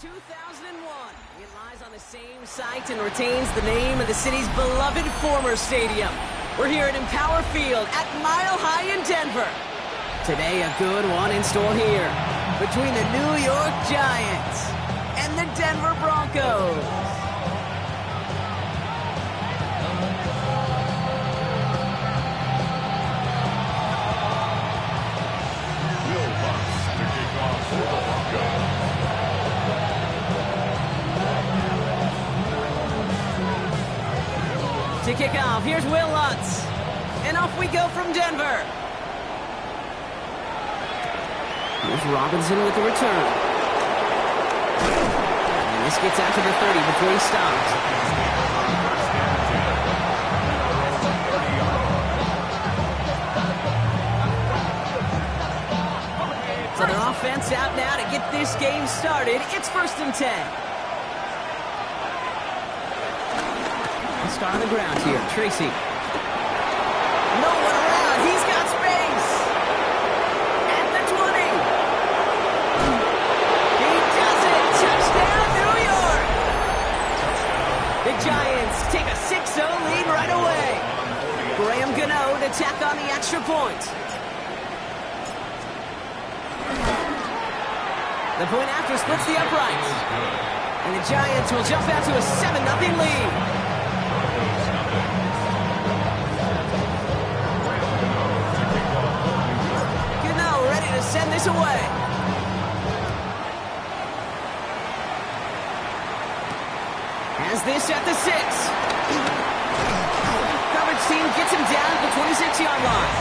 2001. It lies on the same site and retains the name of the city's beloved former stadium. We're here at Empower Field at Mile High in Denver. Today, a good one in store here between the New York Giants and the Denver Broncos. Will Lutz to kick off for the Broncos. To kick off, here's Will Lutz. And off we go from Denver. Here's Robinson with the return. And this gets out to the 30 before he stops. So their offense out now to get this game started. It's 1st and 10. Star on the ground here, Tracy. No one around, he's got space. At the 20. He does it, touchdown New York. The Giants take a 6-0 lead right away. Graham Gano to tack on the extra point. The point after splits the uprights. And the Giants will jump out to a 7-0 lead. Send this away. Has this at the 6. Coverage team gets him down at the 26-yard line.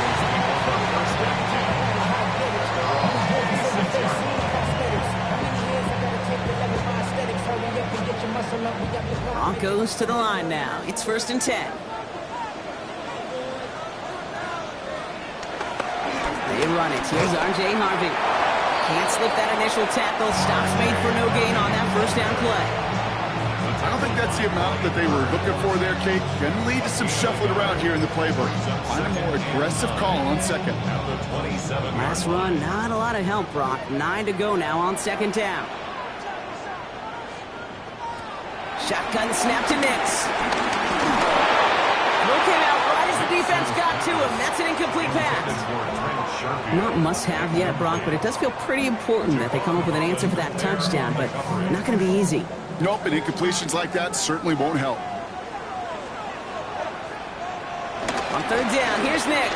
Broncos to the line now. It's 1st and 10. They run it. Here's R.J. Harvey. Can't slip that initial tackle. Stops made for no gain on that first down play. I don't think that's the amount that they were looking for there, Kate. Going to lead to some shuffling around here in the playbook. Find a more aggressive call on second. Last run, not a lot of help, Brock. 9 to go now on 2nd down. Shotgun snap to Nix. Throw came out right as the defense got to him. That's an incomplete pass. Not must-have yet, Brock, but it does feel pretty important that they come up with an answer for that touchdown, but not going to be easy. Nope, and incompletions like that certainly won't help. On 3rd down, here's Nix.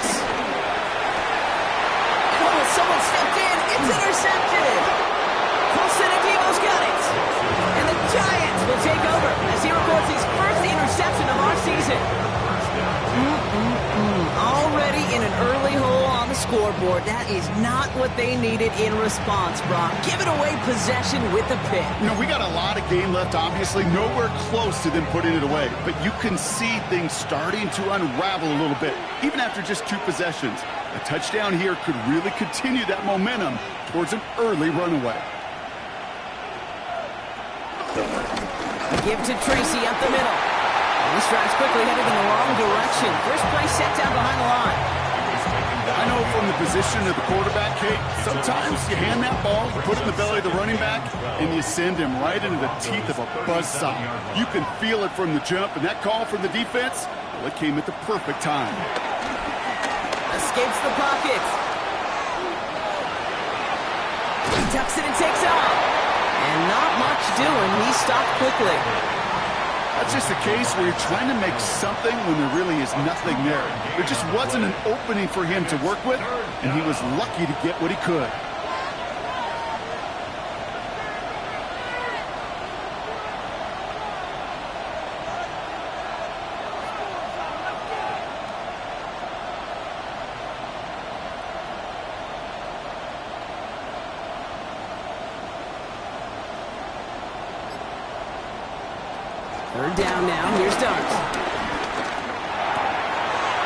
Oh, someone stepped in. It's intercepted. Colson Adibo's got it. And the Giants will take over as he records his first interception of our season. Already in an early hole on the scoreboard. That is not what they needed in response, Brock. Giving away possession with a pick. You know, we got a lot of game left, obviously. Nowhere close to them putting it away. But you can see things starting to unravel a little bit, even after just 2 possessions. A touchdown here could really continue that momentum towards an early runaway. Give to Tracy up the middle. This drive's quickly headed in the wrong direction. First play set down behind the line. I know from the position of the quarterback, Kate, sometimes you hand that ball, put it in the belly of the running back, and you send him right into the teeth of a buzzsaw. You can feel it from the jump, and that call from the defense, well, it came at the perfect time. Escapes the pocket. He tucks it and takes off. And not much doing. He stopped quickly. That's just a case where you're trying to make something when there really is nothing there. There just wasn't an opening for him to work with, and he was lucky to get what he could. Third down now. Here's Darts.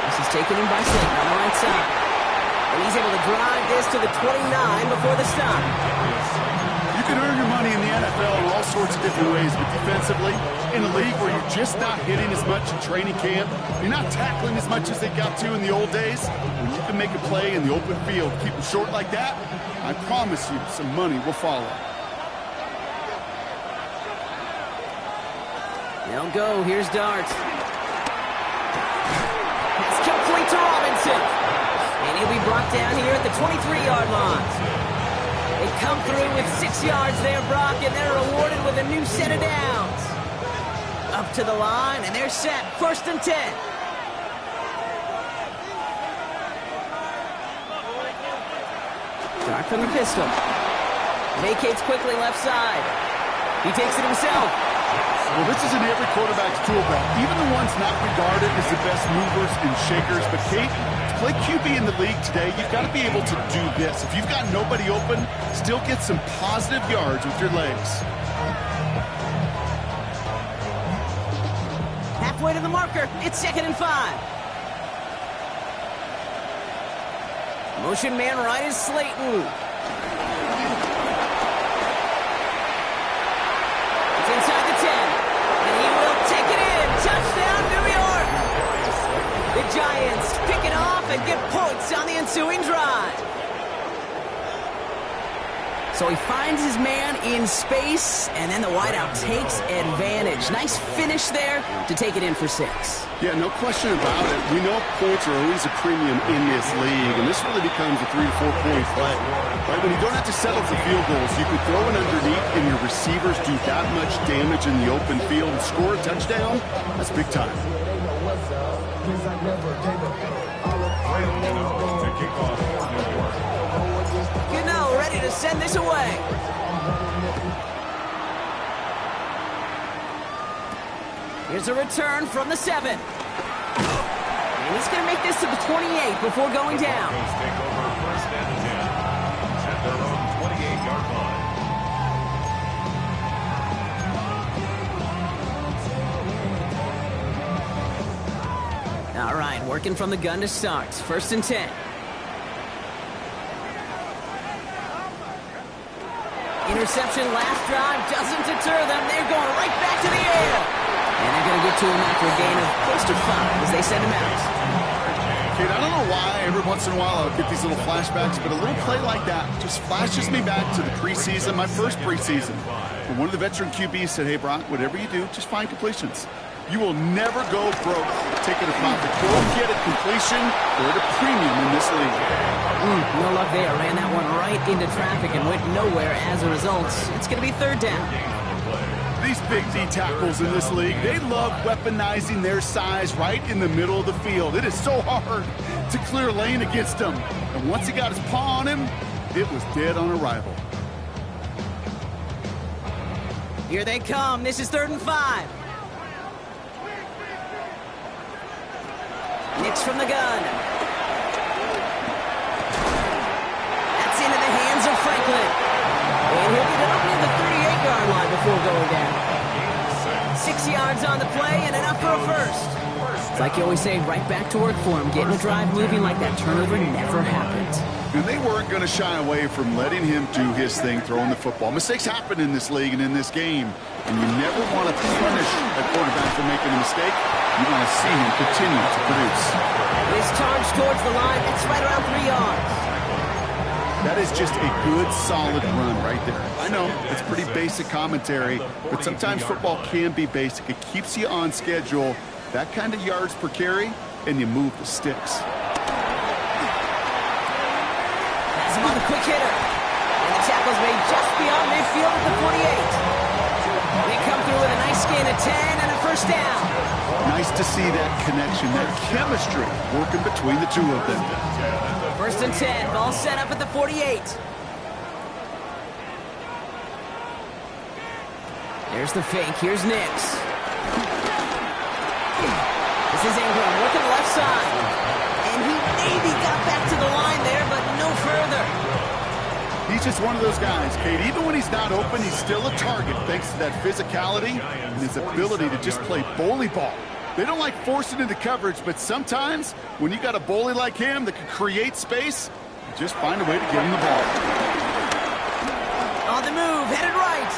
This is taken in by Slayton on the right side. And he's able to drive this to the 29 before the stop. You can earn your money in the NFL in all sorts of different ways, but defensively, in a league where you're just not hitting as much in training camp, you're not tackling as much as they got to in the old days, when you can make a play in the open field, keep them short like that, I promise you some money will follow. They'll go. Here's Dart. It's complete to Robinson. And he'll be brought down here at the 23-yard line. They come through with 6 yards there, Brock, and they're rewarded with a new set of downs. Up to the line, and they're set. 1st and 10. Dart from the pistol. Vacates quickly left side. He takes it himself. Well, this is in every quarterback's tool belt. Even the ones not regarded as the best movers and shakers. But, Kate, to play QB in the league today, you've got to be able to do this. If you've got nobody open, still get some positive yards with your legs. Halfway to the marker. It's 2nd and 5. Motion man right is Slayton. It's inside the 10. And he will take it in. Touchdown, New York. The Giants pick it off and get points on the ensuing drive. So he finds his man in space, and then the wideout takes advantage. Nice finish there to take it in for 6. Yeah, no question about it. We know points are always a premium in this league, and this really becomes a 3 to 4 point play. Right? When you don't have to settle for field goals, you can throw it underneath, and your receivers do that much damage in the open field and score a touchdown. That's big time. Gano ready to send this away. Here's a return from the 7. And he's going to make this to the 28 before going down. Take over 1st and 10 at their own 28-yard line. All right, working from the gun to start. 1st and 10. Interception last drive doesn't deter them. They're going right back to the air. And they're going to get to him after a gain of close to 5 as they send him out. Kid, I don't know why every once in a while I'll get these little flashbacks, but a little play like that just flashes me back to the preseason, my first preseason. And one of the veteran QBs said, hey, Brock, whatever you do, just find completions. You will never go broke taking a profit. Go get a completion or at a premium in this league. No luck there. Ran that one right into traffic and went nowhere as a result. It's going to be 3rd down. These big D tackles in this league, they love weaponizing their size right in the middle of the field. It is so hard to clear lane against them. And once he got his paw on him, it was dead on arrival. Here they come. This is 3rd and 5. Nix from the gun. That's into the hands of Franklin. And he'll get it up near the 38-yard line before going down. 6 yards on the play and enough for a 1st. It's like you always say, right back to work for him. Getting a drive moving like that turnover never happened. And they weren't going to shy away from letting him do his thing, throwing the football. Mistakes happen in this league and in this game. And you never want to punish a quarterback for making a mistake. You want to see him continue to produce. His charge towards the line, it's right around 3 yards. That is just a good, solid run right there. I know, it's pretty basic commentary, but sometimes football can be basic. It keeps you on schedule, that kind of yards per carry, and you move the sticks. That's him on the quick hitter. And the tackle's made just beyond midfield at the 48. They come through with a nice gain of 10 and a 1st down. Nice to see that connection, that chemistry working between the two of them. 1st and 10, ball set up at the 48. There's the fake, here's Nix. This is Ingram working left side. And he maybe got back to the line there, but no further. He's just one of those guys, Kate. Even when he's not open, he's still a target thanks to that physicality and his ability to just play bully ball. They don't like forcing into coverage, but sometimes when you got a bully like him that can create space, you just find a way to get him the ball. On the move, headed right.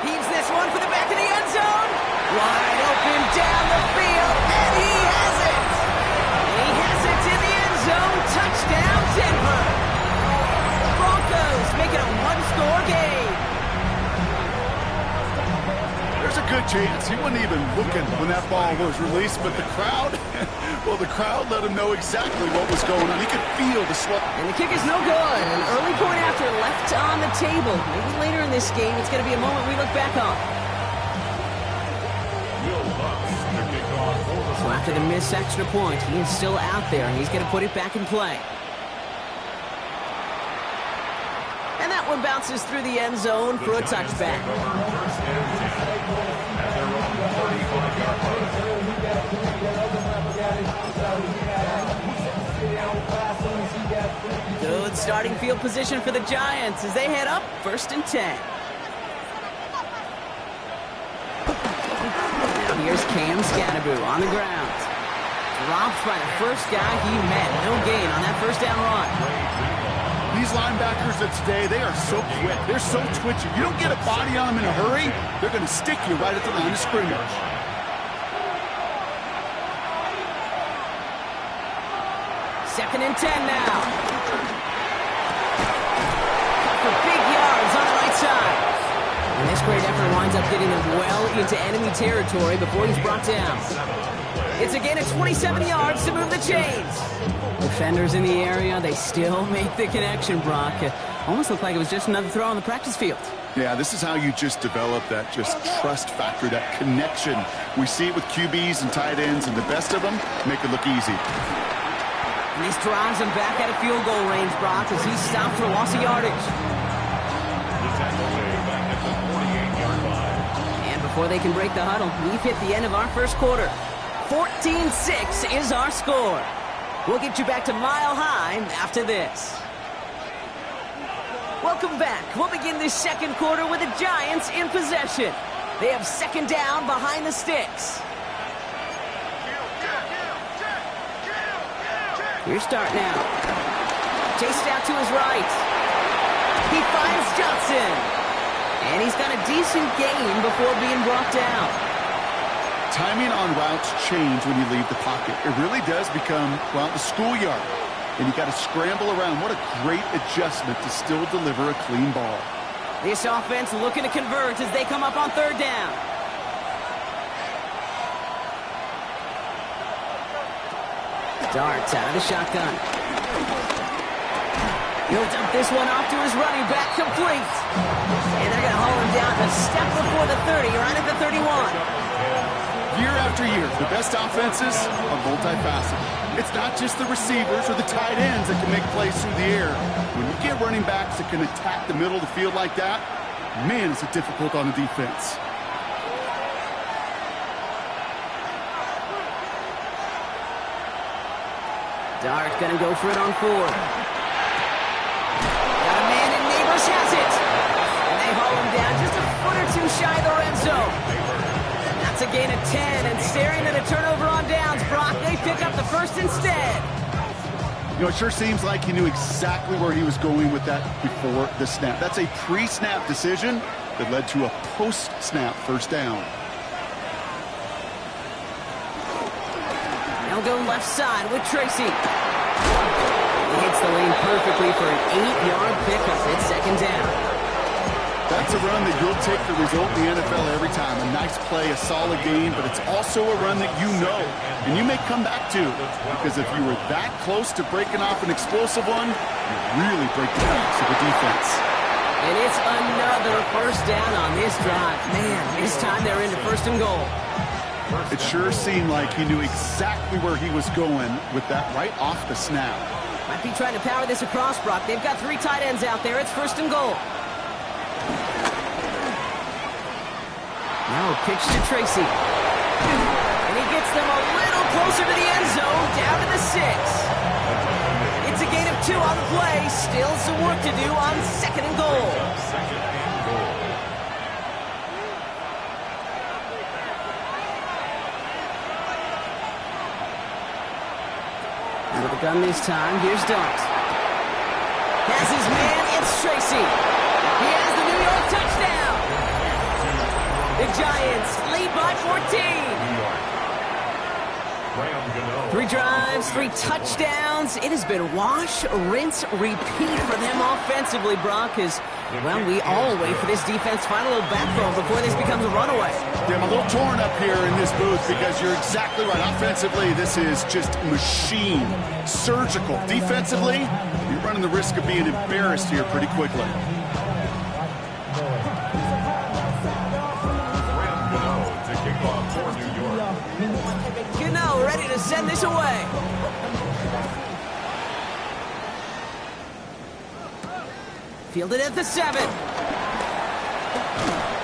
Heaves this one for the back of the end zone. Wide open down the field, and he has it. He has it in the end zone. Touchdown, Denver. Broncos make it a 1-score game. There's a good chance. He wasn't even looking when that ball was released, but the crowd, well, the crowd let him know exactly what was going on. He could feel the sweat. And the kick is no good. An early point after left on the table. Maybe later in this game, it's going to be a moment we look back on. So after the missed extra point, he is still out there, and he's going to put it back in play. And that one bounces through the end zone for a touchback. Good starting field position for the Giants as they head up 1st and 10. Now here's Cam Scatterboo on the ground. Dropped by the first guy he met. No gain on that first down run. These linebackers of today, they are so quick. They're so twitchy. You don't get a body on them in a hurry, they're going to stick you right at the line of scrimmage. Second and 10 now. For big yards on the right side. And this great effort winds up getting them well into enemy territory before he's brought down. It's a gain of 27 yards to move the chains. Defenders in the area, they still make the connection, Brock. Almost looked like it was just another throw on the practice field. Yeah, this is how you just develop that just trust factor, that connection. We see it with QBs and tight ends, and the best of them make it look easy. And this drives him back at a field goal range, Brock, as he's stopped for loss of yardage. And before they can break the huddle, we've hit the end of our first quarter. 14-6 is our score. We'll get you back to Mile High after this. Welcome back. We'll begin this second quarter with the Giants in possession. They have second down behind the sticks. Here's start now. Chased out to his right. He finds Johnson. And he's got a decent gain before being brought down. Timing on routes change when you leave the pocket. It really does become, well, the schoolyard. And you got to scramble around. What a great adjustment to still deliver a clean ball. This offense looking to convert as they come up on third down. Darts out of the shotgun. He'll dump this one off to his running back, complete. And they're going to haul him down a step before the 30, right at the 31. Year after year, the best offenses are multifaceted. It's not just the receivers or the tight ends that can make plays through the air. When you get running backs that can attack the middle of the field like that, man, is it difficult on the defense. Dart gonna go for it on 4. Got a man and Neighbors has it. And they haul him down just a foot or two shy of the red zone. That's a gain of 10, and staring at a turnover on downs, Brock, they pick up the first instead. You know, it sure seems like he knew exactly where he was going with that before the snap. That's a pre-snap decision that led to a post-snap first down. They'll go left side with Tracy. He hits the lane perfectly for an 8-yard pickup. It's second down. That's a run that you'll take the result in the NFL every time. A nice play, a solid game, but it's also a run that you know, and you may come back to, because if you were that close to breaking off an explosive one, you really break the backs of the defense. And it's another first down on this drive. Man, this time they're into first and goal. It sure seemed like he knew exactly where he was going with that right off the snap. Might be trying to power this across, Brock. They've got 3 tight ends out there. It's first and goal. Now a pitch to Tracy. And he gets them a little closer to the end zone, down to the 6. It's a gain of 2 on the play. Still some work to do on second and goal. Out of the gun this time, here's Dart. Has his man, it's Tracy. He has the New York touchdown. The Giants lead by 14. 3 drives, 3 touchdowns. It has been wash, rinse, repeat for them offensively, Brock, as, well, we all wait for this defense to find a little backbone before this becomes a runaway. Yeah, I'm a little torn up here in this booth because you're exactly right. Offensively, this is just machine, surgical. Defensively, you're running the risk of being embarrassed here pretty quickly. Gano ready to send this away. Fielded at the 7.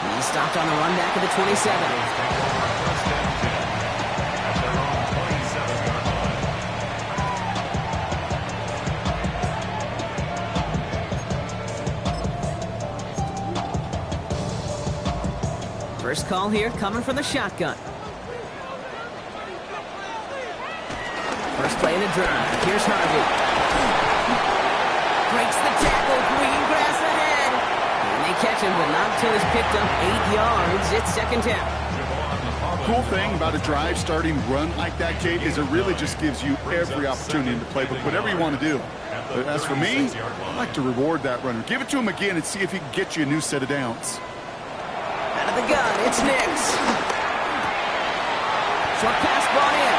He stopped on the run back at the 27. First call here coming from the shotgun. First play in the drive. Here's Harvey. Breaks the tackle. Green grass ahead. And they catch him, but not until he's picked up 8 yards. It's second down. Cool thing about a drive starting run like that, Kate, is it really just gives you every opportunity in the playbook, whatever you want to do. But as for me, I like to reward that runner. Give it to him again and see if he can get you a new set of downs. Out of the gun, it's Nix. Short pass brought in.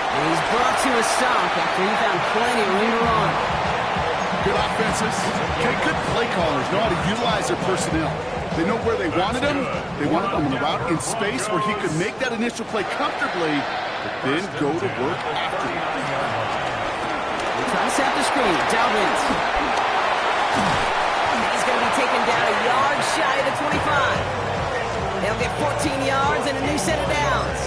And he's brought to a stop after he found plenty of room to run. Good offenses. Okay, good play callers know how to utilize their personnel. They know where they wanted him. They wanted him on the route in space where he could make that initial play comfortably, but then go to work after it. He tries to set the screen. Dobbins. He's going to be taken down a yard shy of the 25. They'll get 14 yards and a new set of downs.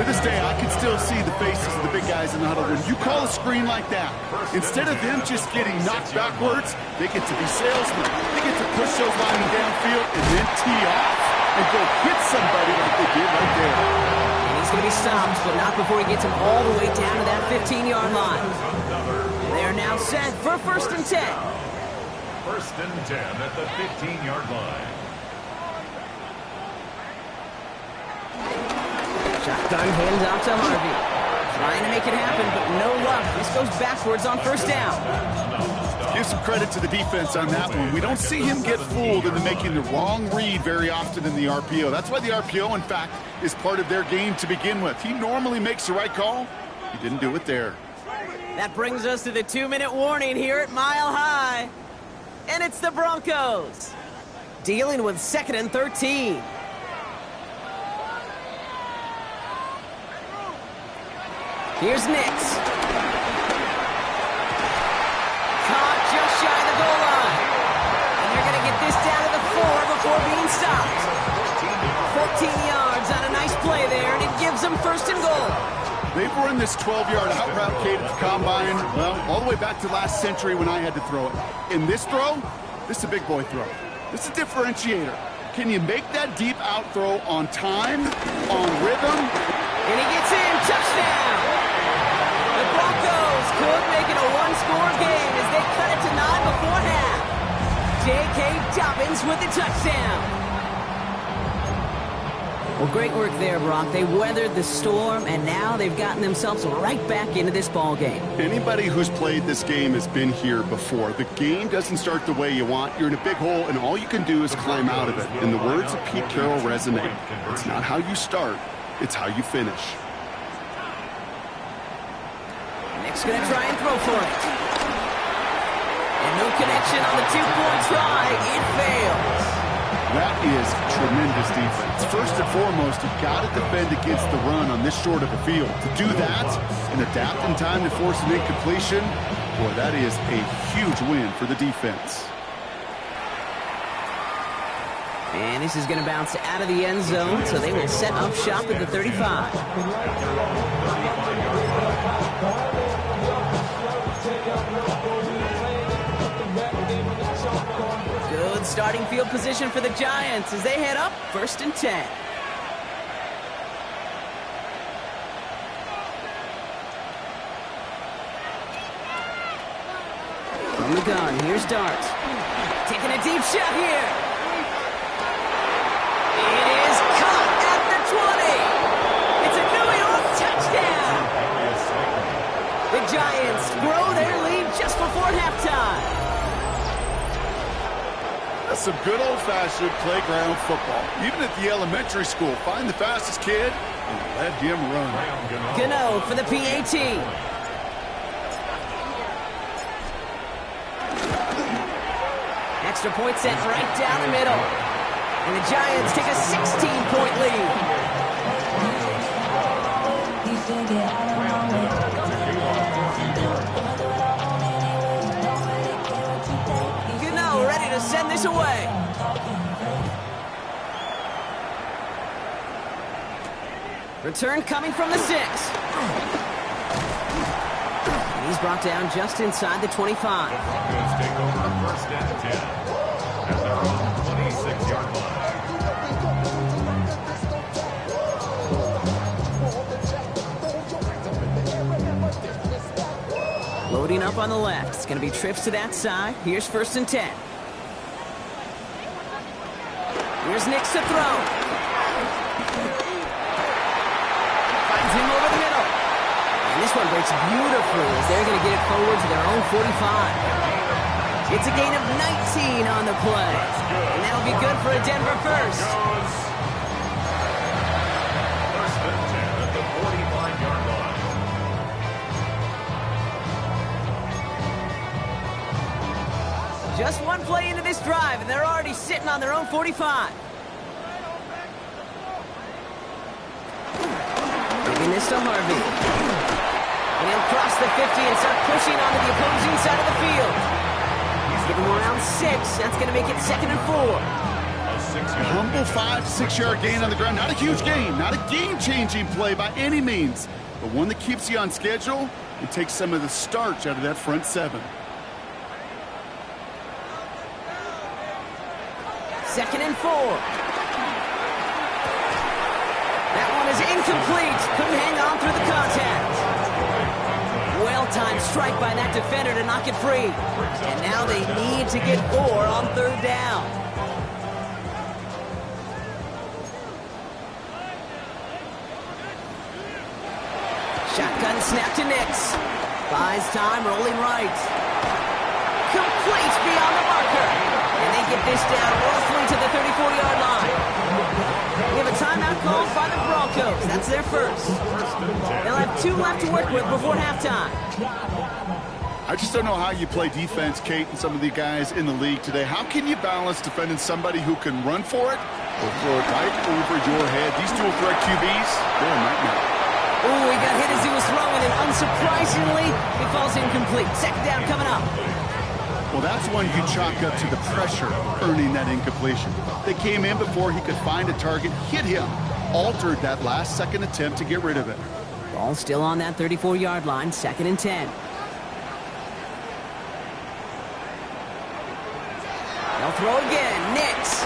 To this day, I can still see the faces of the big guys in the huddle. When you call a screen like that, instead of them just getting knocked backwards, they get to be salesmen. They get to push those linemen downfield and then tee off and go hit somebody like they did right there. And he's going to be stopped, but not before he gets him all the way down to that 15-yard line. They are now set for 1st and 10. 1st and 10 at the 15-yard line. Shotgun hands out to Harvey. Trying to make it happen, but no luck. This goes backwards on 1st down. Give some credit to the defense on that one. We don't see him get fooled into making the wrong read very often in the RPO. That's why the RPO, in fact, is part of their game to begin with. He normally makes the right call. He didn't do it there. That brings us to the 2-minute warning here at Mile High. And it's the Broncos dealing with 2nd and 13. Here's Nix. Caught just shy of the goal line. And they're going to get this down to the 4 before being stopped. 14 yards on a nice play there, and it gives them 1st and goal. They've run this 12-yard out route, Kate, at the combine, well, all the way back to last century when I had to throw it. In this throw, this is a big boy throw. This is a differentiator. Can you make that deep out throw on time, on rhythm? And he gets in. Touchdown. The Broncos could make it a 1-score game as they cut it to 9 before half. J.K. Dobbins with the touchdown. Well, great work there, Brock. They weathered the storm, and now they've gotten themselves right back into this ball game. Anybody who's played this game has been here before. The game doesn't start the way you want. You're in a big hole, and all you can do is climb out of it. And the words of Pete Carroll resonate. It's not how you start, it's how you finish. Nick's going to try and throw for it. And no connection on the 2-point try. It fails. That is tremendous defense. First and foremost, you've got to defend against the run on this short of a field. To do that and adapt in time to force an incompletion, boy, that is a huge win for the defense. And this is going to bounce out of the end zone, so they will set up shop at the 35. Good starting field position for the Giants as they head up 1st and 10. From the gun, here's Dart. Taking a deep shot here. It is caught at the 20. It's a New York some good old-fashioned playground football. Even at the elementary school, find the fastest kid and let him run. Gano for the PAT. Extra point set right down the middle. And the Giants take a 16-point lead. Gano ready to send this away. Return coming from the 6. And he's brought down just inside the 25. The Broncos take over first and 10 at their own 26-yard line. Loading up on the left. It's going to be trips to that side. Here's first and 10. Here's Nix to throw. Finds him over the middle. And this one breaks beautifully as they're going to get it forward to their own 45. It's a gain of 19 on the play. And that'll be good for a Denver first. First and 10 at the 45-yard line. Just one play into this drive, and they're already sitting on their own 45. Giving this to Harvey. And he'll cross the 50 and start pushing onto the opposing side of the field. He's giving him around 6. That's going to make it 2nd and 4. Humble 5-6-yard gain on the ground. Not a huge gain, not a game-changing play by any means, but one that keeps you on schedule and takes some of the starch out of that front 7. 2nd and 4. That one is incomplete. Couldn't hang on through the contact. Well-timed strike by that defender to knock it free. And now they need to get 4 on 3rd down. Shotgun snap to Nix. Buys time, rolling right. Complete beyond the marker. And they get this down roughly to the 34-yard line. We have a timeout called by the Broncos. That's their first. They'll have 2 left to work with before halftime. I just don't know how you play defense, Kate, and some of the guys in the league today. How can you balance defending somebody who can run for it or throw it right over your head? These dual threat QBs, they're a nightmare. Oh, he got hit as he was throwing, and unsurprisingly, he falls incomplete. 2nd down coming up. Well, that's one you chalk up to the pressure earning that incompletion. They came in before he could find a target, hit him, altered that last-second attempt to get rid of it. Ball still on that 34-yard line, 2nd and 10. They'll throw again. Nix.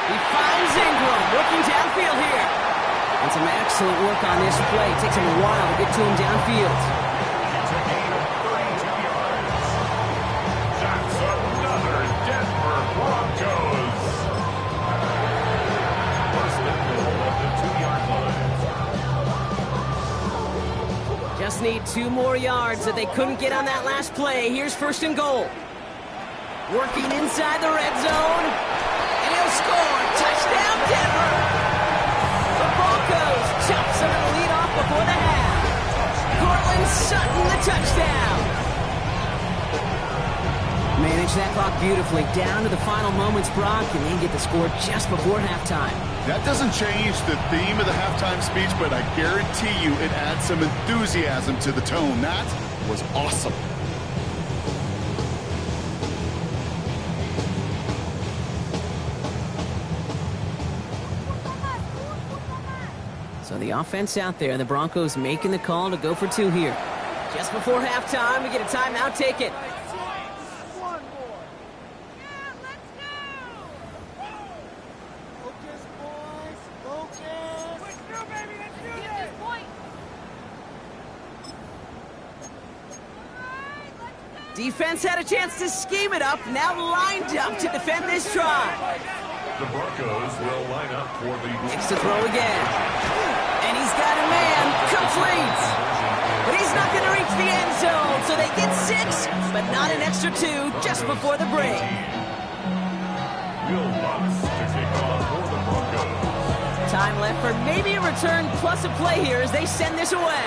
He finds Ingram, working downfield here. And some excellent work on this play. It takes him a while to get to him downfield. It's a gain of 32 yards. That's another Denver Broncos. First and goal at the 2-yard line. Just need 2 more yards that they couldn't get on that last play. Here's 1st and goal. Working inside the red zone. And he'll score. Touchdown, Denver. The Broncos chop some of the lead off before the half. Cortland Sutton, the touchdown. Manage that clock beautifully down to the final moments, Brock, and then get the score just before halftime. That doesn't change the theme of the halftime speech, but I guarantee you it adds some enthusiasm to the tone. That was awesome. So the offense out there, the Broncos making the call to go for 2 here. Just before halftime, we get a timeout taken. Defense had a chance to scheme it up, now lined up to defend this drive. The Broncos will line up for the... Next to throw again. And he's got a man complete. But he's not going to reach the end zone, so they get 6, but not an extra 2 just before the break. Will Lutz to kick off for the Broncos. Time left for maybe a return plus a play here as they send this away.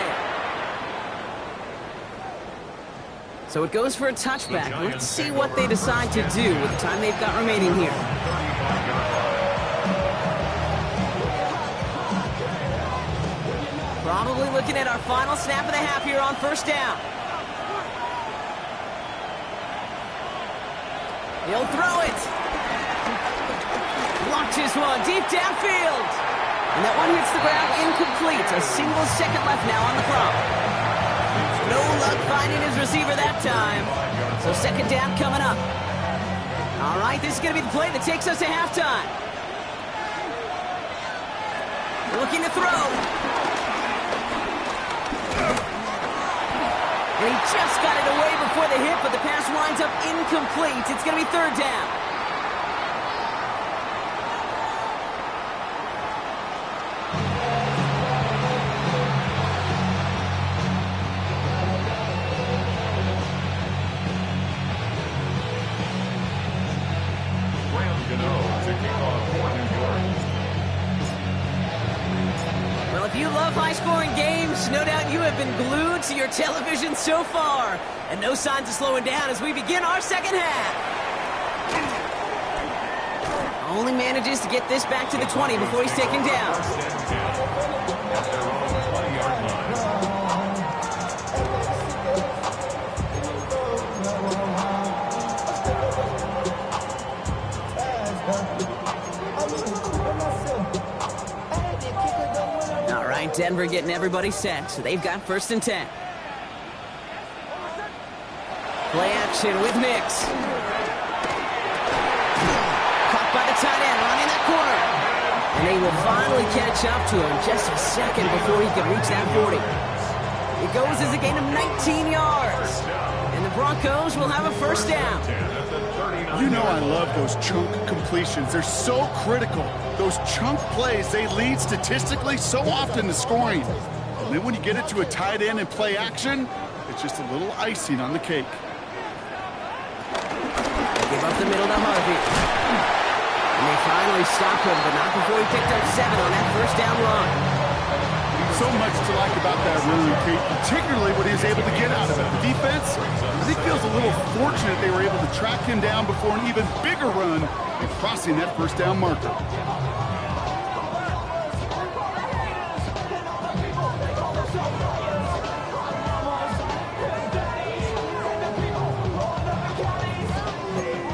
So it goes for a touchback. Let's see what they decide to do with the time they've got remaining here. Probably looking at our final snap of the half here on first down. He'll throw it. Launches one deep downfield. And that one hits the ground incomplete. A single second left now on the clock. No luck finding his receiver that time. So second down coming up. All right, this is going to be the play that takes us to halftime. Looking to throw. And he just got it away before the hit, but the pass winds up incomplete. It's going to be third down. If you love high-scoring games, no doubt you have been glued to your television so far. And no signs of slowing down as we begin our second half. Only manages to get this back to the 20 before he's taken down. Denver getting everybody set, so they've got first and 10. Play action with Mix. Caught by the tight end, running that corner. And they will finally catch up to him just a second before he can reach that 40. It goes as a gain of 19 yards. And the Broncos will have a first down. You know I love those chunk completions. They're so critical. Those chunk plays, they lead statistically so often to scoring. And then when you get it to a tight end and play action, it's just a little icing on the cake. Give up the middle to Harvey. And they finally stop him, but not before he picked up 7 on that first down run. So much to like about that run, Kate, particularly what he was able to get out of it. The defense, I think, feels a little fortunate they were able to track him down before an even bigger run and crossing that first down marker.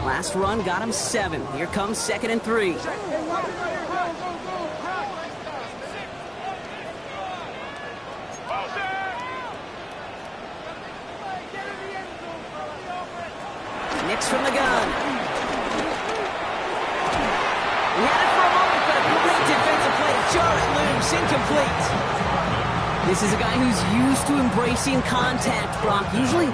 Last run got him 7. Here comes second and 3. Nix from the gun. He had it for a moment, but a great defensive play to jar it loose, incomplete. This is a guy who's used to embracing contact, Brock. Usually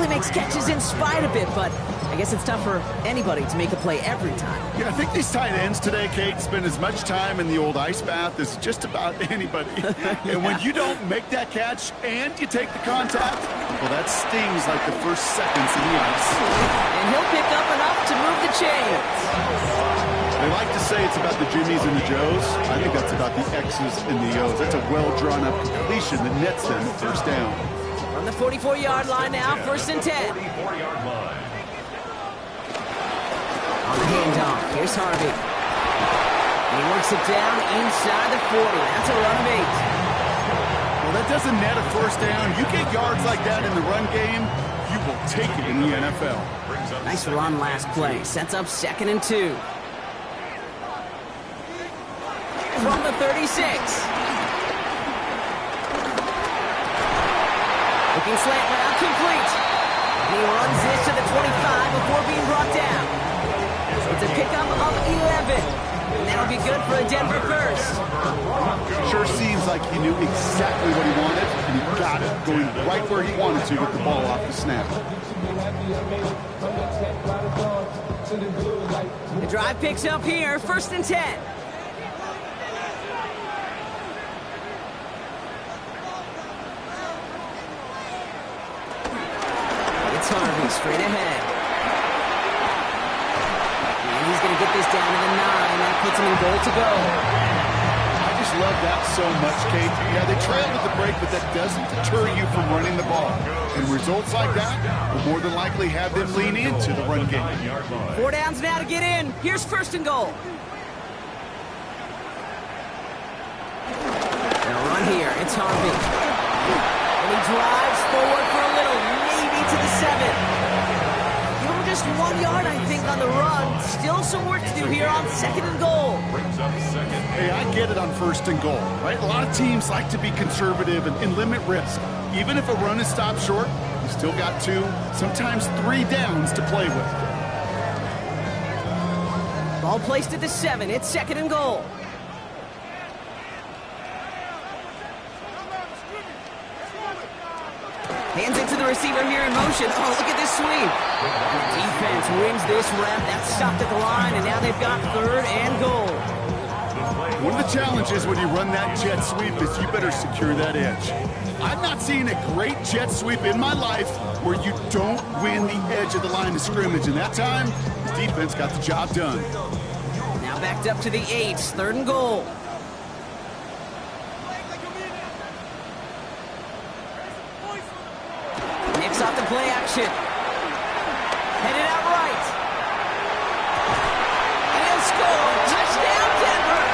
makes catches in spite of it, but I guess it's tough for anybody to make a play every time. Yeah, I think these tight ends today, Kate, spend as much time in the old ice bath as just about anybody. And when you don't make that catch and you take the contact, well, that stings like the first seconds in the ice. And he'll pick up enough to move the chains. They like to say it's about the Jimmies and the Joes. I think that's about the X's and the O's. That's a well-drawn-up completion that nets them the first down. From the 44-yard line now, first and 10. 44-yard line. On the handoff, here's Harvey. And he works it down inside the 40. That's a run of 8. Well, that doesn't net a first down. You get yards like that in the run game, you will take it in the NFL. Nice run last play. Sets up second and 2. From the 36. Looking slant route, complete. And he runs this to the 25 before being brought down. It's a pickup of 11. And that'll be good for a Denver first. Sure seems like he knew exactly what he wanted, and he got it, going right where he wanted to with the ball off the snap. The drive picks up here, first and 10. straight ahead. And he's going to get this down to the 9. That puts him in goal to go. I just love that so much, Kate. Yeah, they trailed at the break, but that doesn't deter you from running the ball. And results like that will more than likely have them lean into the run game. 4 downs now to get in. Here's first and goal. They'll run here. It's Harvey. And he drives forward for a little, maybe to the 7. Give him just 1 yard, I think, on the run. Still some work to do here on second and goal. Hey, I get it on first and goal, right? A lot of teams like to be conservative and limit risk. Even if a run is stopped short, you still got 2, sometimes 3 downs to play with. Ball placed at the 7. It's second and goal. Hands it to the receiver here in motion. Oh, look at this sweep. Defense wins this rep. That's stopped at the line, and now they've got third and goal. One of the challenges when you run that jet sweep is you better secure that edge. I've not seen a great jet sweep in my life where you don't win the edge of the line of scrimmage, and that time, the defense got the job done. Now backed up to the 8. Third and goal. Nicks off the play action. Headed out right. And he'll score. Touchdown, Denver.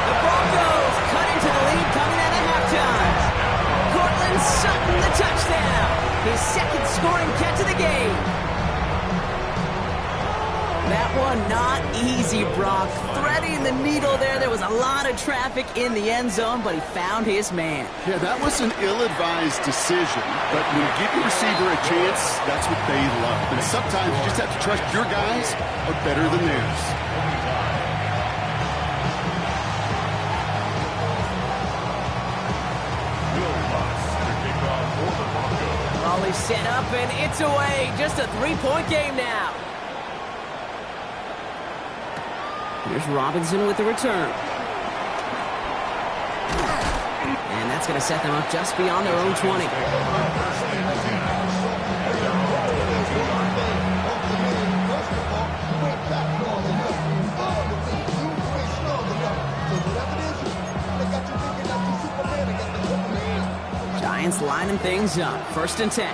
The Broncos cut into the lead coming out of halftime. Cortland Sutton, the touchdown. His second scoring catch of the game. That one not easy, Brock. Threading the needle there. There was a lot of traffic in the end zone, but he found his man. Yeah, that was an ill-advised decision, but when you give your receiver a chance, that's what they love. And sometimes you just have to trust your guys are better than theirs. Raleigh set up, and it's away. Just a 3-point game now. Here's Robinson with the return. And that's going to set them up just beyond their own 20. Giants lining things up. First and 10. A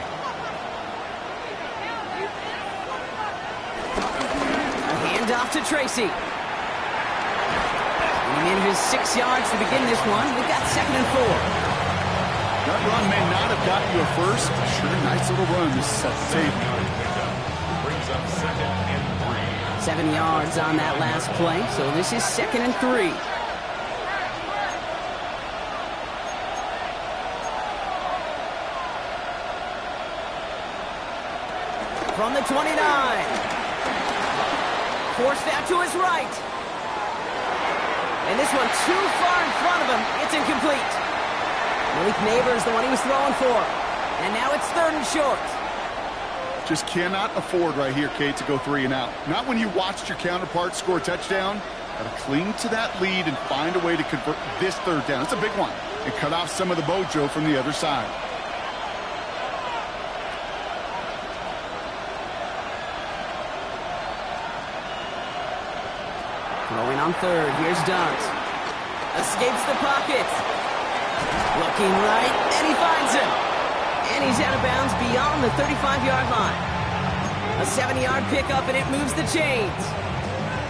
handoff to Tracy. He manages 6 yards to begin this one. We've got second and 4. That run may not have got you a first. Sure, nice little run to set the table. Brings up second and 3. 7 yards on that last play, so this is second and 3. From the 29. Forced out to his right. And this one too far in front of him. It's incomplete. Malik Neighbors, the one he was throwing for. And now it's third and short. Just cannot afford right here, Kate, to go 3 and out. Not when you watched your counterpart score a touchdown. Got to cling to that lead and find a way to convert this third down. It's a big one. And cut off some of the mojo from the other side. Throwing on third. Here's Dunt. Escapes the pocket. Looking right, and he finds him. And he's out of bounds beyond the 35-yard line. A 70-yard pickup, and it moves the chains.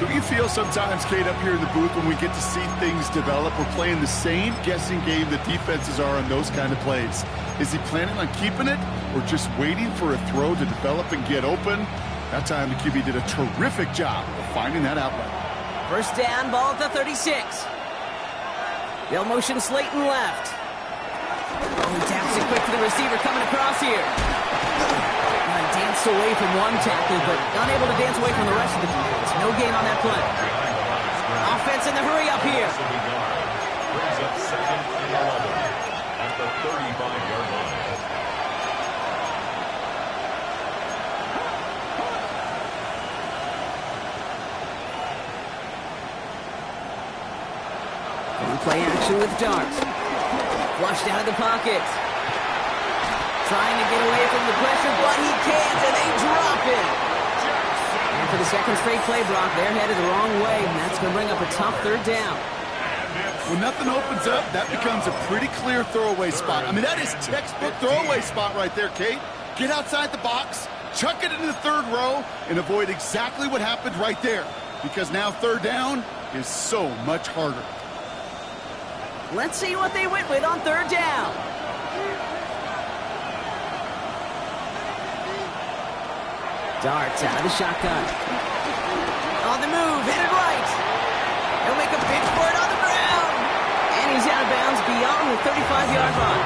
Don't you feel sometimes, Kate, up here in the booth when we get to see things develop, we're playing the same guessing game that defenses are on those kind of plays? Is he planning on keeping it or just waiting for a throw to develop and get open? That time the QB did a terrific job of finding that outlet. First down, ball at the 36. They'll motion Slayton left. Oh, he taps it quick to the receiver coming across here. Danced away from one tackle, but unable to dance away from the rest of the defense. No gain on that play. Offense in the hurry up here. Brings up second and 11 at the 35-yard line. Play action with Dart. Flushed out of the pocket. trying to get away from the pressure, but he can't, and they drop it. And for the second straight play, Brock, they're headed the wrong way, and that's going to bring up a tough third down. When nothing opens up, that becomes a pretty clear throwaway spot. I mean, that is textbook throwaway spot right there, Kate. Get outside the box, chuck it into the third row, and avoid exactly what happened right there. Because now third down is so much harder. Let's see what they went with on third down. Darts out of the shotgun. On the move, headed right. He'll make a pitch for it on the ground. And he's out of bounds beyond the 35-yard line.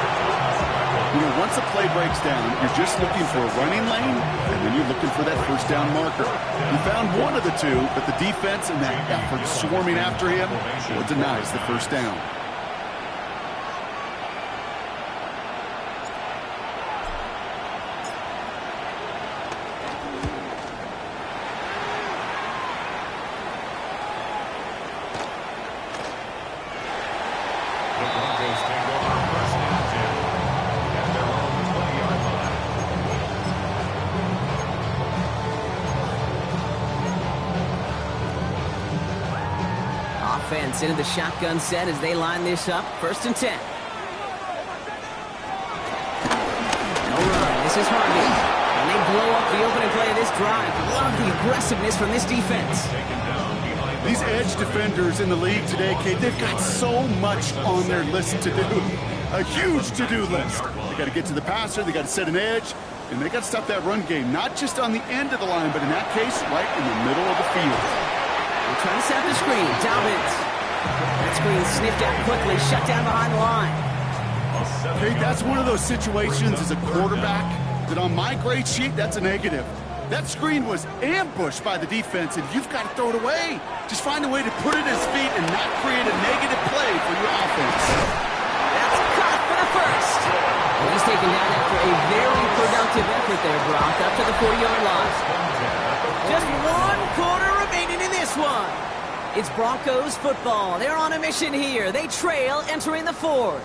You know, once a play breaks down, you're just looking for a running lane, and then you're looking for that first down marker. You found one of the two, but the defense and that effort swarming after him, well, denies the first down. Offense into the shotgun set as they line this up. 1st and 10. No run. This is Harvey. And they blow up the opening play of this drive. Love the aggressiveness from this defense. These edge defenders in the league today, Kate, they've got so much on their list to do. A huge to-do list. They got to get to the passer, they got to set an edge, and they got to stop that run game, not just on the end of the line, but in that case, right in the middle of the field. They're trying to set up the screen. Dobbins. That screen sniffed out quickly, shut down behind the line. Kate, that's one of those situations as a quarterback that on my grade sheet, that's a negative. That screen was ambushed by the defense, and you've got to throw it away. Just find a way to put it at his feet and not create a negative play for your offense. That's caught for the first. And he's taken down after a very productive effort there, Brock, up to the 40-yard line. Just 1 quarter remaining in this one. It's Broncos football. They're on a mission here. They trail entering the 4th.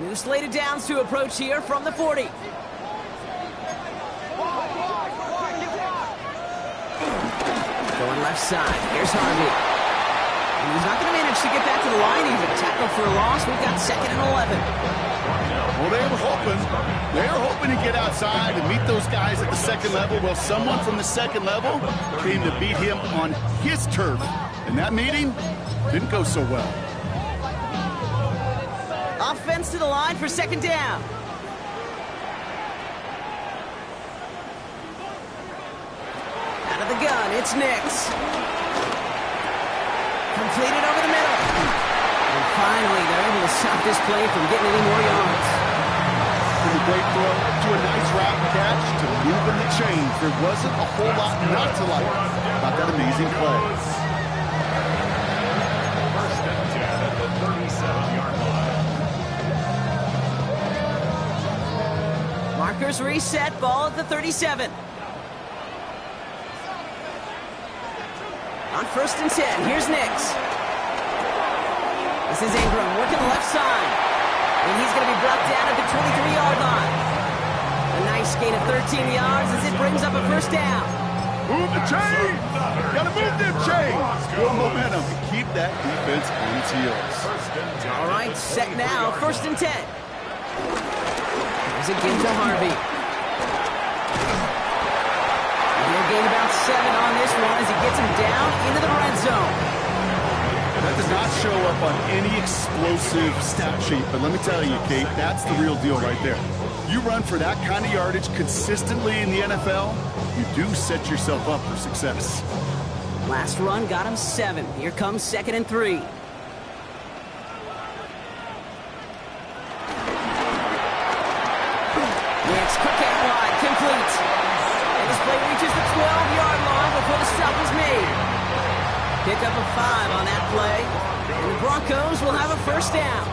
New slated downs to approach here from the 40. Going left side. Here's Harvey. And he's not going to manage to get back to the line even. Tackle for a loss. We've got 2nd and 11. Well, they were hoping to get outside and meet those guys at the 2nd level. Well, someone from the 2nd level came to beat him on his turf. And that meeting didn't go so well. Offense to the line for 2nd down. Out of the gun, it's Nix. Completed over the middle. And finally, they're able to stop this play from getting any more yards. From a great throw to a nice route catch to moving the chains. There wasn't a whole lot not to like about that amazing play. 1st and 10 at the 37-yard line. Markers reset, ball at the 37. On 1st and 10, here's Nix. This is Ingram working the left side. And he's going to be brought down at the 23-yard line. A nice gain of 13 yards as it brings up a 1st down. Move the chains! Gotta move them chains! Good momentum to keep that defense on its heels. All right, set now, 1st and 10. Here's again to Harvey. He'll gain about 7 on this one as he gets him down into the red zone. That does not show up on any explosive stat sheet, but let me tell you, Kate, that's the real deal right there. You run for that kind of yardage consistently in the NFL, you do set yourself up for success. Last run got him 7. Here comes 2nd and 3. Next, quick out wide, complete. And this play reaches the 12-yard line before the stop is made. Pick up a 5 on that play. And the Broncos will have a 1st down.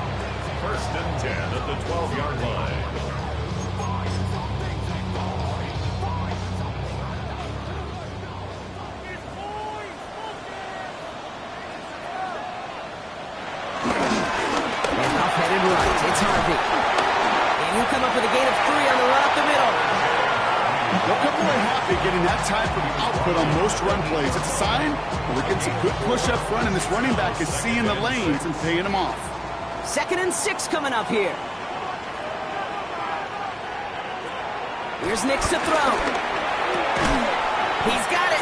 1st and 10 at the 12-yard line. Headed right, it's Harvey. And he'll come up with a gain of 3 on the run up the middle. They'll come away happy getting that type of output on most run plays. It's a sign that we're getting some good push up front, and this running back is seeing the lanes and paying them off. 2nd and 6 coming up here. Here's Nix to throw. He's got it.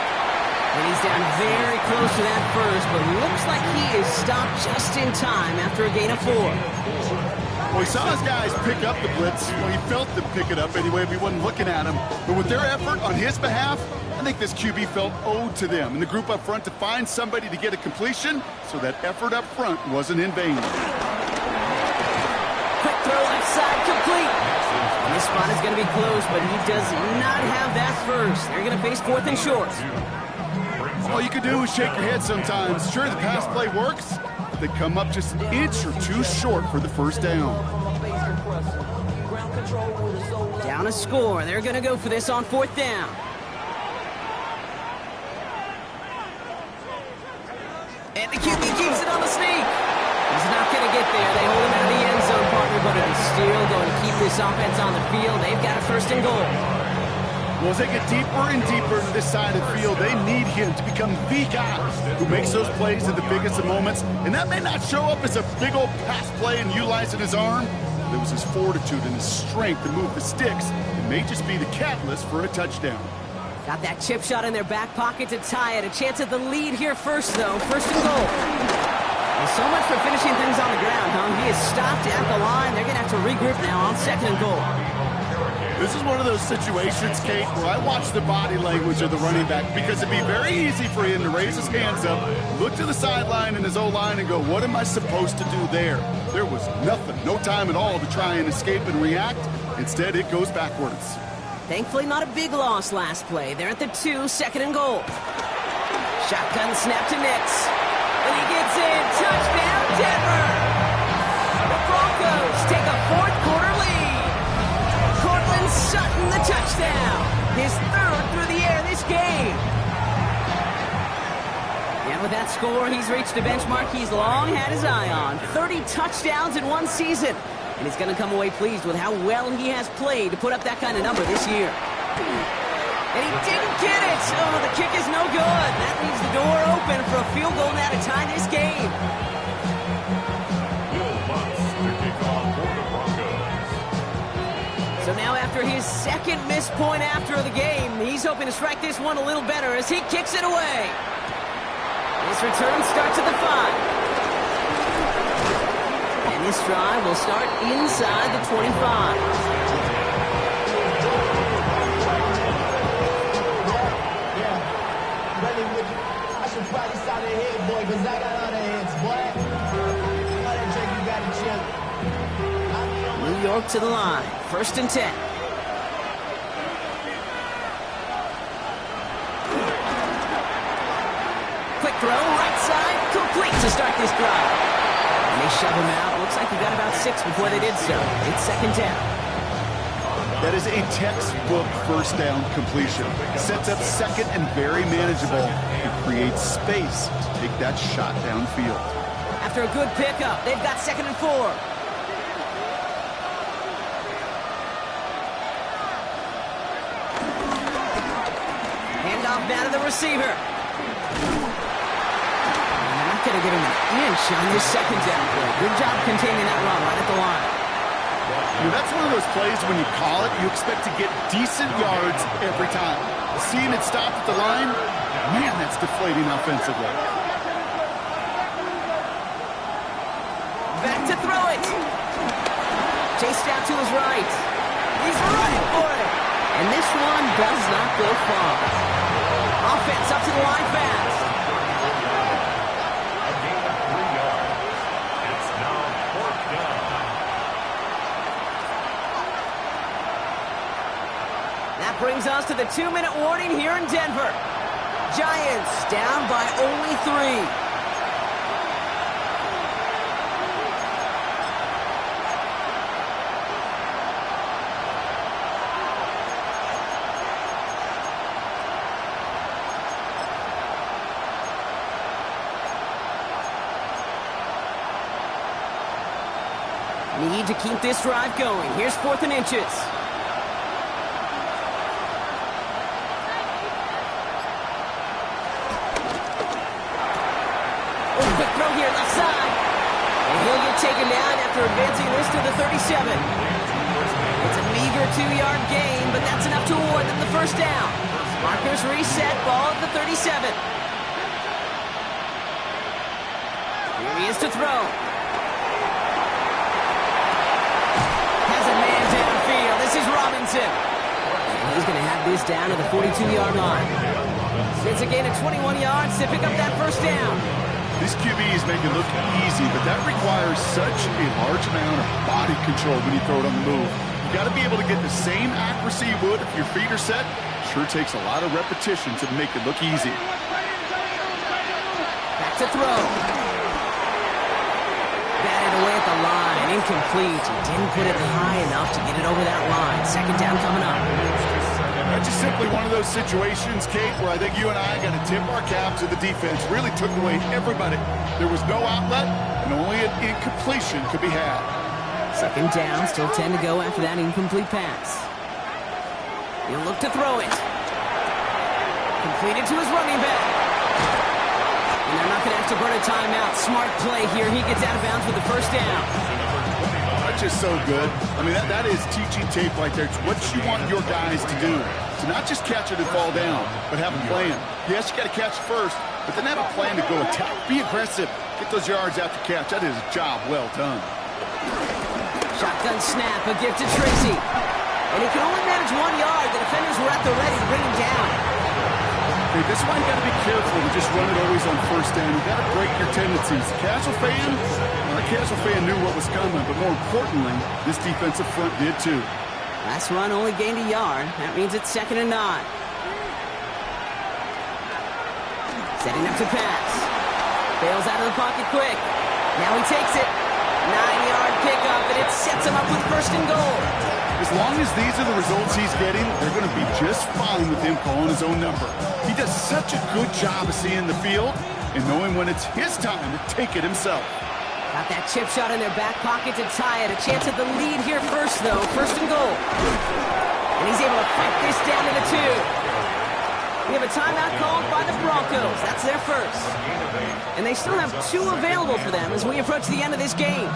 And he's down very close to that first, but looks like he is stopped just in time after a gain of 4. Well, he saw his guys pick up the blitz. Well, he felt them pick it up anyway if he wasn't looking at him. But with their effort on his behalf, I think this QB felt owed to them and the group up front to find somebody to get a completion, so that effort up front wasn't in vain. Quick throw left side, complete. And this spot is going to be close, but he does not have that first. They're going to face 4th and short. All you can do is shake your head sometimes. Sure, the pass play works. They come up just an inch or 2 short for the first down. Down a score. They're going to go for this on 4th down. And the QB keeps it on the sneak. He's not going to get there. They hold him out of the end zone, partner, but it is still going to keep this offense on the field. They've got a 1st and goal. Well, as they get deeper and deeper into this side of the field, they need him to become the guy who makes those plays at the biggest of moments. And that may not show up as a big old pass play and utilizing his arm. But it was his fortitude and his strength to move the sticks. It may just be the catalyst for a touchdown. Got that chip shot in their back pocket to tie it. A chance at the lead here first, though. 1st and goal. Well, so much for finishing things on the ground, huh? He is stopped at the line. They're going to have to regroup now on 2nd and goal. This is one of those situations, Kate, where I watch the body language of the running back, because it'd be very easy for him to raise his hands up, look to the sideline in his O-line and go, what am I supposed to do there? There was nothing, no time at all to try and escape and react. Instead, it goes backwards. Thankfully, not a big loss last play. They're at the 2, 2nd and goal. Shotgun snap to Nix. And he gets in. Touchdown, Denver! The Broncos take a 4th quarter lead. Cortland Sutton, the touchdown. His 3rd through the air this game. And with that score, he's reached a benchmark he's long had his eye on. 30 touchdowns in 1 season. And he's going to come away pleased with how well he has played to put up that kind of number this year. And he didn't get it. Oh, the kick is no good. That leaves the door open for a field goal now to tie this game. Will Lutz to kick off for the Broncos. So now after his 2nd missed point after the game, he's hoping to strike this one a little better as he kicks it away. This return starts at the 5. And this drive will start inside the 25. New York to the line. 1st and 10. Quick throw, right side, complete to start this drive. And they shove him out. Looks like he got about 6 before they did so. It's 2nd down. That is a textbook 1st down completion. Sets up 2nd and very manageable. It creates space to take that shot downfield. After a good pickup, they've got 2nd and 4. Handoff now to the receiver. Going to give him an inch on this 2nd down play. Good job containing that run right at the line. You know, that's one of those plays when you call it, you expect to get decent yards every time. Seeing it stop at the line, man, that's deflating offensively. Back to throw it. Chased out to his right. He's running for it. And this one does not go far. Offense up to the line fast. Brings us to the 2-minute warning here in Denver. Giants down by only 3. Need to keep this drive going. Here's 4th and inches. Oh, quick throw here, left side. And he'll get taken down after advancing this to the 37. It's a meager 2-yard gain, but that's enough to award them the first down. Markers reset, ball at the 37. Here he is to throw. Has a man downfield. This is Robinson. And he's going to have this down to the 42-yard line. It's a gain of 21 yards to pick up that first down. These QBs make it look easy, but that requires such a large amount of body control when you throw it on the move. You got to be able to get the same accuracy you would if your feet are set. Sure takes a lot of repetition to make it look easy. Back to throw. Batted away at the line. Incomplete. He didn't put it high enough to get it over that line. Second down coming up. That's just simply one of those situations, Kate, where I think you and I got to tip our cap to the defense. Really took away everybody. There was no outlet, and only an incompletion could be had. Second down, still 10 to go after that incomplete pass. He'll look to throw it. Completed to his running back. And they're not going to have to burn a timeout. Smart play here. He gets out of bounds with the first down. That's just so good. I mean, that is teaching tape right there. It's what you want your guys to do. To not just catch it and fall down, but have a plan. Yes, you got to catch first, but then have a plan to go attack. Be aggressive. Get those yards after catch. That is a job well done. Shotgun snap, a gift to Tracy. And he can only manage 1 yard. The defenders were at the ready to bring him down. Okay, this is why you got to be careful to just run it always on first down. You got to break your tendencies. The casual fan knew what was coming, but more importantly, this defensive front did too. Last run only gained a yard. That means it's 2nd and 9. Setting up to pass. Bails out of the pocket quick. Now he takes it. 9-yard pickup, and it sets him up with 1st and goal. As long as these are the results he's getting, they're going to be just fine with him calling his own number. He does such a good job of seeing the field and knowing when it's his time to take it himself. Got that chip shot in their back pocket to tie it. A chance at the lead here first, though. 1st and goal. And he's able to fight this down to the 2. We have a timeout called by the Broncos. That's their first. And they still have 2 available for them as we approach the end of this game.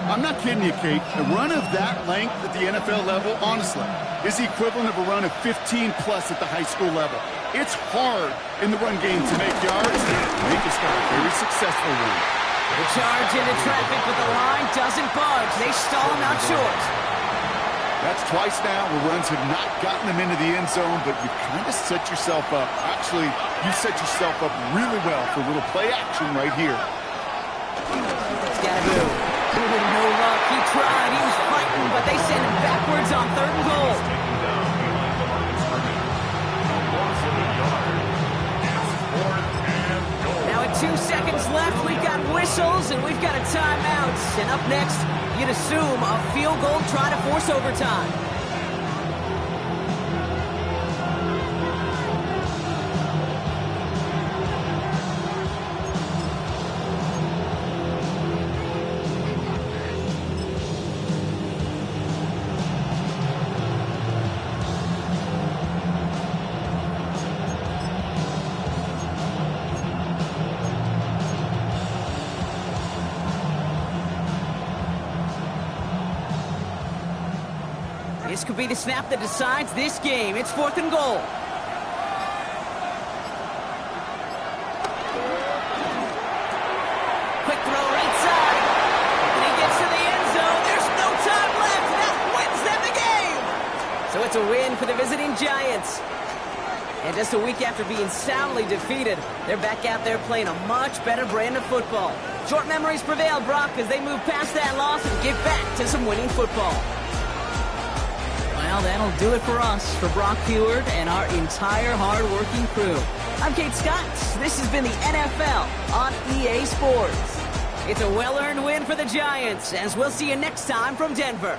I'm not kidding you, Kate. A run of that length at the NFL level, honestly, is the equivalent of a run of 15-plus at the high school level. It's hard in the run game to make yards. They just got a very successful one. The charge into traffic, but the line doesn't budge. They stall him out short. That's twice now where runs have not gotten them into the end zone, but you kind of set yourself up. Actually, you set yourself up really well for a little play action right here. Scaboo. No luck. He tried. He was fighting, but they send him backwards on 3rd and goal. Now at 2 seconds left, we've got whistles and we've got a timeout. And up next, you'd assume a field goal trying to force overtime. This could be the snap that decides this game. It's 4th and goal. Quick throw right side. And he gets to the end zone. There's no time left. That wins them the game. So it's a win for the visiting Giants. And just a week after being soundly defeated, they're back out there playing a much better brand of football. Short memories prevail, Brock, as they move past that loss and get back to some winning football. Well, that'll do it for us, for Brock Huard and our entire hard-working crew. I'm Kate Scott. This has been the NFL on EA Sports. It's a well-earned win for the Giants, as we'll see you next time from Denver.